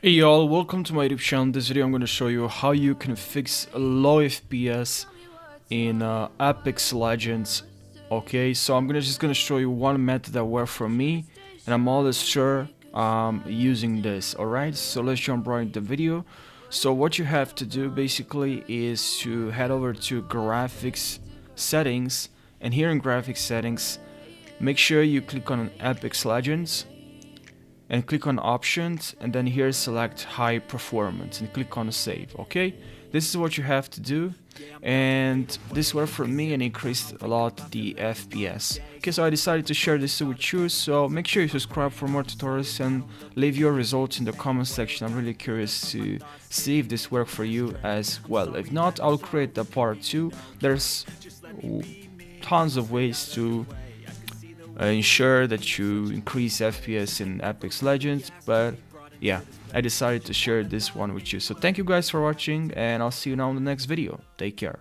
Hey y'all, welcome to my YouTube channel. In this video I'm going to show you how you can fix low FPS in Apex Legends. Okay, so I'm just gonna show you one method that worked for me, and I'm always sure using this. Alright, so let's jump right into the video. So what you have to do basically is to head over to graphics settings, and here in graphics settings make sure you click on Apex Legends and click on options, and then here select high performance and click on save. Okay, this is what you have to do, and this worked for me and increased a lot the FPS. Okay, so I decided to share this with you, so make sure you subscribe for more tutorials and leave your results in the comment section. I'm really curious to see if this worked for you as well. If not, I'll create the part 2. There's tons of ways to ensure that you increase FPS in Apex Legends, but yeah, I decided to share this one with you. So thank you guys for watching, and I'll see you now in the next video. Take care.